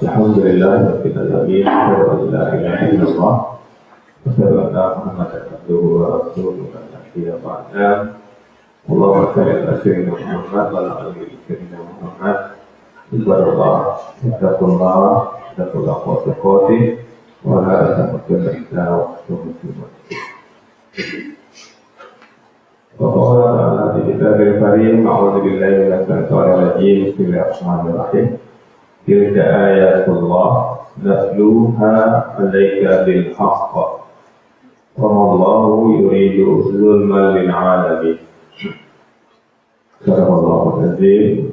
Alhamdulillah, kita lagi la ilaha illallah wa sallallahu Muhammadan abduhu wa rasuluhu wa ba'da. Allahumma shalli ala sayyidina Muhammad wa ala ali sayyidina Muhammad. Ibadallah, ittaqullah, ittaqullah wa taqatih wa la tamutunna illa wa antum muslimun. Wa kita berkarim, a'udzu billahi minasyaitonir rajim. Bismillahirrahmanirrahim. Tilka ayatullah natluha 'alaika bil haqq. Wa mallahu yuridu zulman lil 'alamin. Sallallahu alaihi.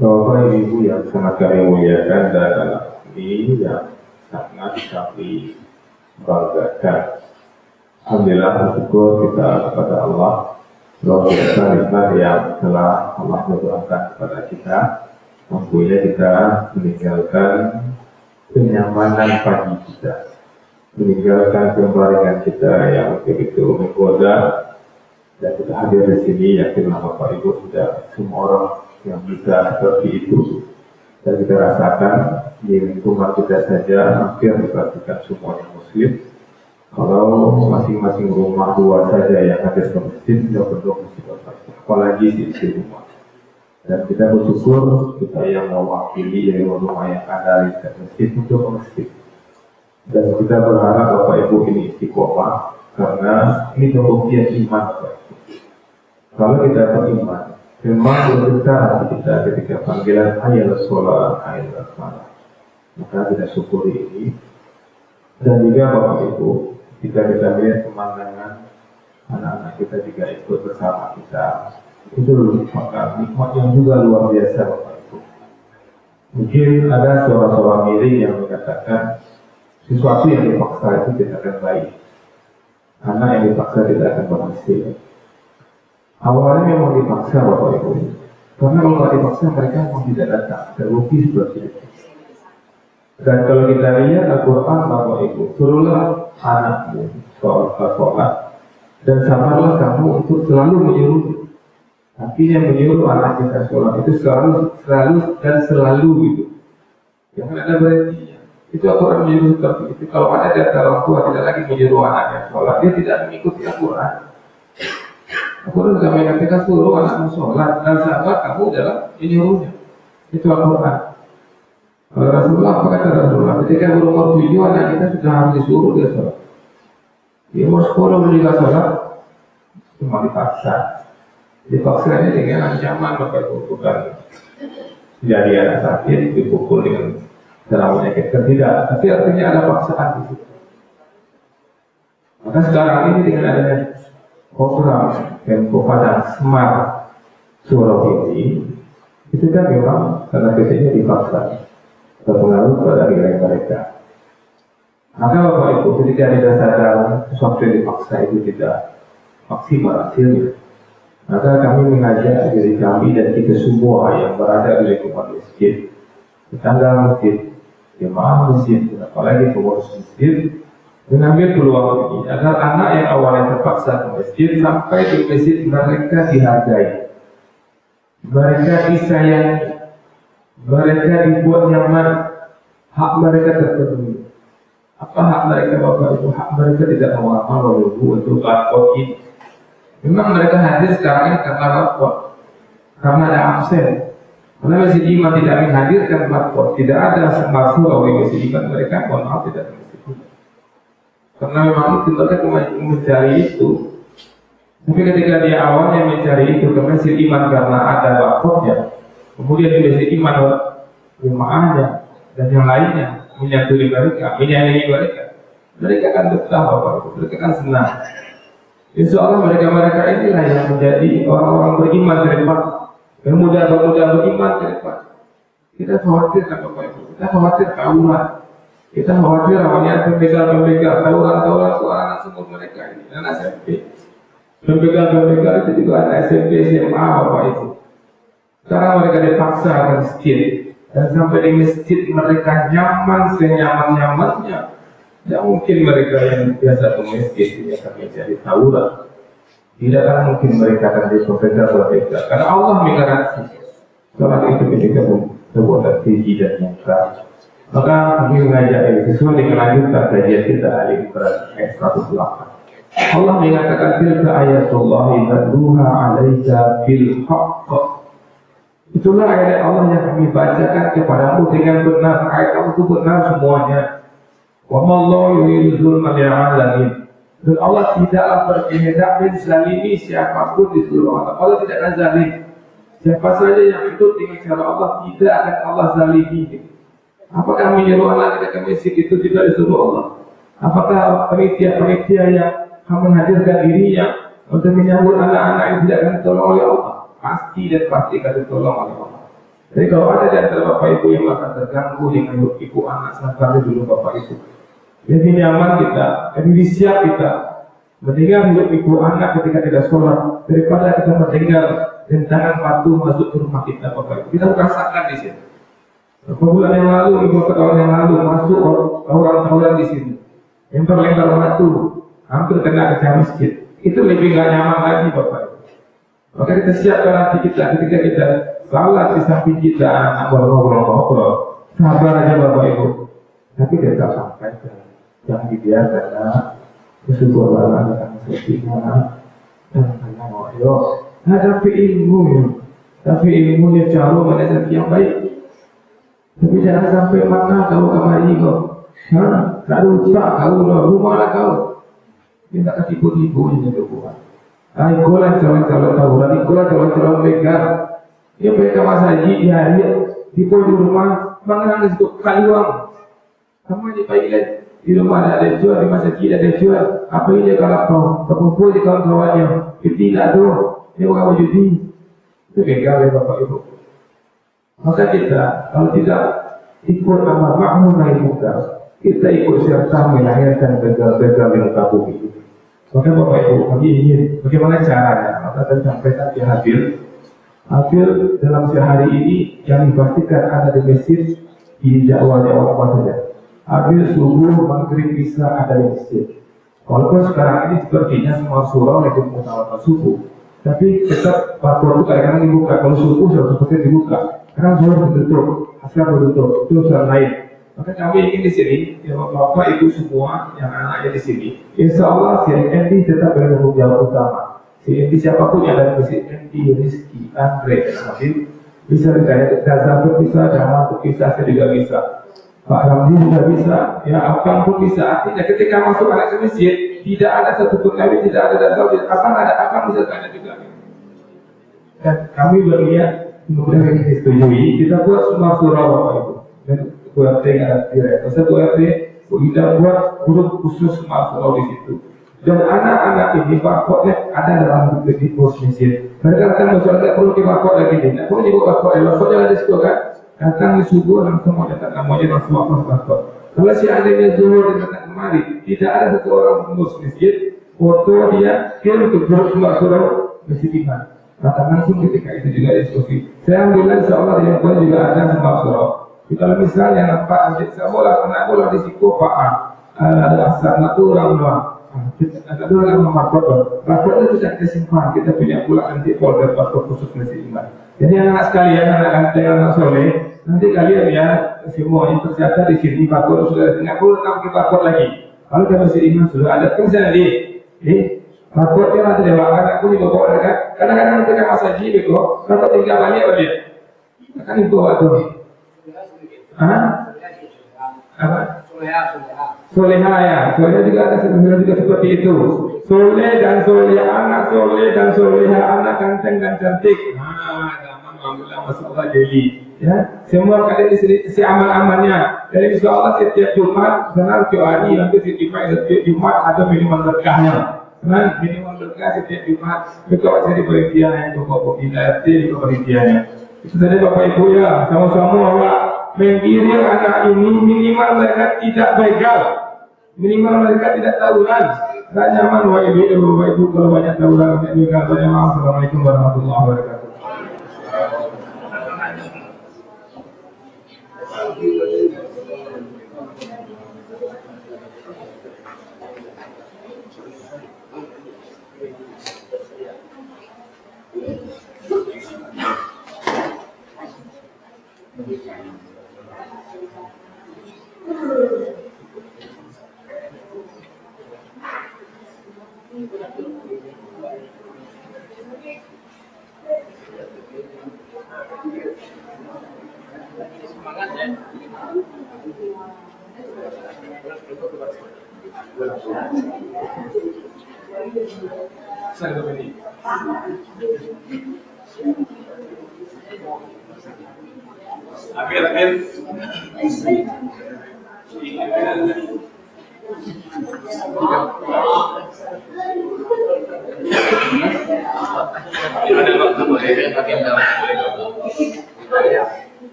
Bapak Ibu yang sangat kami muliakan dan anak ini yang sangat kami banggakan. Alhamdulillah, bersyukur kita kepada Allah luar biasa nikmat yang telah Allah berikan kepada kita. Mampunya kita meninggalkan kenyamanan pagi kita, meninggalkan kebaringan kita yang begitu menggoda, dan kita hadir di sini. Yakinlah Bapak Ibu tidak semua orang yang bisa seperti itu, dan kita rasakan di lingkungan kita saja hampir diperhatikan semuanya Muslim. Kalau masing-masing rumah dua saja yang hadir ke masjid, tidak perlu masjid apalagi di rumah. Dan kita bersyukur kita yang mewakili dari rumah yang ada di masjid untuk ke masjid. Dan kita berharap Bapak Ibu ini istiqomah, karena ini pembuktian iman Bapak Ibu. Kalau kita beriman, memang bergetar hati kita ketika panggilan hayal sholat, hayal salat, maka kita syukuri ini. Dan juga Bapak Ibu, jika kita lihat pemandangan anak-anak kita juga ikut bersama kita, itu maka nikmat yang juga luar biasa Bapak Ibu. Mungkin ada suara-suara miring yang mengatakan sesuatu yang dipaksa itu tidak akan baik, anak yang dipaksa tidak akan berhasil. Awalnya memang dipaksa Bapak Ibu, karena kalau tidak dipaksa mereka memang tidak datang, terbukti seperti itu. Dan kalau kita lihat Al-Quran Bapak Ibu, suruhlah anakmu sholat dan sabarlah kamu untuk selalu menyuruh. Artinya menyuruh anak kita sholat itu selalu gitu. Jangan ada berhentinya. Itu Al-Quran menyuruh seperti itu. Kalau ada data orang tua tidak lagi menyuruh anaknya sholat, dia tidak mengikuti Al-Quran. Al-Quran sudah mengatakan suruh anakmu sholat dan sabar kamu dalam menyuruhnya. Itu Al-Quran. Rasulullah, apa kata Rasulullah? Ketika berumur 7 anak kita sudah harus disuruh dia sholat. Di umur 10 juga sholat, cuma dipaksa ini dengan ancaman Bapak Ibu, bukan jadi anak sakit dipukul dengan cara menyakitkan, tidak. Tapi artinya ada paksaan di situ. Maka sekarang ini dengan adanya program Pemko Padang Smart Surau ini, itu kan memang karena biasanya dipaksa, terpengaruh pada nilai mereka. Maka Bapak Ibu, ketika kita sadar sesuatu yang dipaksa itu tidak maksimal hasilnya, maka kami mengajak diri kami dan kita semua yang berada di lingkungan masjid, tetangga masjid, jemaah masjid, apalagi pengurus masjid, mengambil peluang ini agar anak yang awalnya terpaksa ke masjid sampai di masjid mereka dihargai, mereka disayangi, mereka dibuat nyaman, hak mereka terpenuhi. Apa hak mereka Bapak Ibu? Hak mereka tidak mengamal untuk lapor ini. Memang mereka hadir sekarang ini karena lapor, karena ada absen. Karena masjid iman tidak menghadirkan lapor, tidak ada masuk oleh masjid iman, mereka mohon maaf tidak masjid iman. Karena memang itu mereka mencari itu. Tapi ketika dia awalnya mencari itu ke masjid iman karena ada lapornya, kemudian di masjid iman jemaahnya dan yang lainnya menyaturi mereka, menyayangi mereka, mereka akan betah Bapak Ibu, mereka akan senang. Insya Allah mereka inilah yang menjadi orang-orang beriman ke depan, pemuda-pemuda beriman ke depan. Kita khawatir kan Bapak Ibu, kita khawatir kaulah, kita khawatir awalnya pembegal-pembegal, tawuran-tawuran itu anak semua mereka ini, anak SMP. Pembegal-pembegal itu juga anak SMP, SMA Bapak Ibu. Sekarang mereka dipaksa ke masjid, dan sampai di masjid mereka nyaman senyaman-nyamannya. Tidak mungkin mereka yang biasa ke masjid ini akan menjadi tawuran. Tidak akan mungkin mereka akan berbeda. Karena Allah menggaransi sholat itu ketika perbuatan keji dan mungkar. Maka kami mengajak ini sesuai dengan lanjutan kajian kita Ali Imran ayat 108. Allah mengatakan tilka ayatullah natluha 'alaika bil haqq. Itulah ayat Allah yang kami bacakan kepadamu dengan benar. Ayat itu benar semuanya. Wa ma Allahu yuridu dzulman lil 'alamin. Dan Allah tidaklah berkehendak menzalimi siapapun di seluruh alam. Allah tidak akan zalim. Siapa saja yang hidup dengan cara Allah tidak akan Allah zalimi. Apakah menyuruh anak kita ke masjid itu tidak disuruh Allah? Apakah panitia-panitia yang menghadirkan dirinya untuk menyambut anak-anak yang tidak akan ditolong oleh Allah? Pasti dan pasti akan ditolong oleh Allah. Jadi kalau ada di antara bapak ibu yang akan terganggu dengan ibu anak, sabar dulu bapak ibu. Jadi nyaman kita, jadi siap kita mendengar hidup ibu anak ketika tidak sholat daripada kita mendengar rintangan batu masuk ke rumah kita bapak ibu. Kita merasakan di sini. Beberapa bulan yang lalu, beberapa tahun yang lalu masuk orang-orang di sini, lempar-lempar batu, hampir kena kaca masjid. Itu lebih nggak nyaman lagi bapak ibu. Maka kita siapkan hati kita ketika kita salat di samping kita anak ngobrol-ngobrol, sabar aja bapak ibu. Tapi kita sampaikan yang dibiarkan kesuburan dan kesinangan dan ayo hadapi ilmu ya. Tapi ilmunya cara menasihati yang baik. Tapi jangan sampai mana kau kemari kau, tak rusak kau rumah lah kau. Dia tak tipu-tipu ini bukan. Ikolah calon-calon tawuran, ikolah calon-calon begal. Dia mereka masa haji dia tipu di rumah, mangan di situ kaluang. Sama di pagi di rumah ada jual, di masa tidak ada jual. Apa ini kalau kau terkumpul di kawan-kawannya, tidak tuh, dia bukan wujudi. Itu begal ya bapak ibu. Maka kita kalau tidak ikut amar ma'ruf nahi munkar, kita ikut serta melahirkan begal-begal di muka bumi ini. Maka bapak ibu kami ingin bagaimana caranya? Maka saya sampaikan di hadir dalam sehari ini yang dipastikan ada di masjid di jadwalnya Allah saja. Hadir subuh, maghrib, isya ada di masjid. Walaupun sekarang ini sepertinya semua surau lagi mengutamakan subuh, tapi tetap waktu itu kadang-kadang dibuka. Kalau subuh sudah seperti dibuka. Karena zuhur ditutup, asar ditutup, itu urusan lain. Maka kami ingin di sini, ya bapak ibu semua yang anaknya di sini, insya Allah si MD tetap bertanggung jawab utama. Si MD siapapun yang ada di sini, MD, Rizky, Andre, dan Habib, bisa dikaya Zafir bisa, Dama pun bisa, saya juga bisa. Pak Ramli juga bisa, ya Abang pun bisa. Artinya ketika masuk anak ke masjid, tidak ada satu pun kami tidak ada dasar, Abang bisa tanya juga. Dan kami berniat kemudian kita setujui, kita buat semua surau bapak ibu dan buat ada direktur, saya buat kita buat grup khusus semua surau di situ. Dan anak-anak ini barcode ada dalam buku di pos masjid. Mereka akan masuk tidak perlu di barcode lagi, tidak perlu dibuat barcode. Barcode ada di situ kan? Datang di subuh langsung mau datang namanya langsung mau barcode. Kalau si adanya zuhur dan datang kemari, tidak ada satu orang pengurus masjid, foto dia kirim ke grup semua surau masjid iman. Maka langsung ketika itu juga diskusi. Saya alhamdulillah insya Allah yang pun juga ada semua surau. Kalau misalnya nampak adik saya anak bola di situ Pak ada asal natural lah. Ada dua yang memakot. Makot itu tidak kita simpan. Kita punya pula nanti folder makot khusus masjid iman. Jadi anak sekalian, anak ganteng, anak soleh, nanti kalian ya semua yang tercatat di sini makot sudah tidak perlu nambah makot lagi. Kalau ke masjid iman sudah ada tulisan di makotnya nanti dewakan aku juga bawa dekat. Kadang-kadang kita masa jadi kok, kalau tinggal balik balik, kan itu waktu. Apa? Soleha ya, soleha juga ada sebenarnya juga seperti itu. Soleh dan soleha anak ganteng dan cantik. Alhamdulillah masalah jadi. Ya, semua kalian di sini si amal-amalnya. Dari insya Allah setiap Jumat, benar hari nanti setiap Jumat ada minimal berkahnya. Nah, minimal berkah setiap Jumat. Betul jadi penelitian yang bapak di RT di penelitiannya. Itu saja bapak ibu ya, sama-sama Allah menggiring anak ini minimal mereka tidak begal, minimal mereka tidak tawuran. Gak nyaman bapak ibu kalau banyak tawuran banyak begal. Assalamualaikum warahmatullahi wabarakatuh.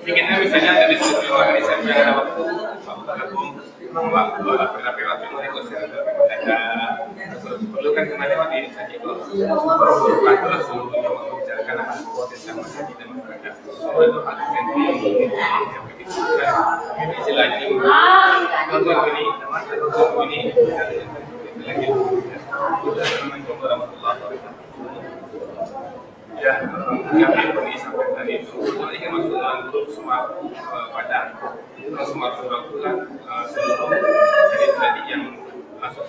Bikinnya misalnya ada di situ organisasi yang ada waktu berapa negosiasi ada perlu kan kemarin di saji itu terus seluruhnya membicarakan akan proses sama saji dan masyarakat itu harus ini istilahnya kalau ini lagi Assalamualaikum warahmatullahi wabarakatuh. Ya, yang disampaikan itu sebenarnya masuk dalam grup semua pada semua program seluruh jadi tadi yang masuk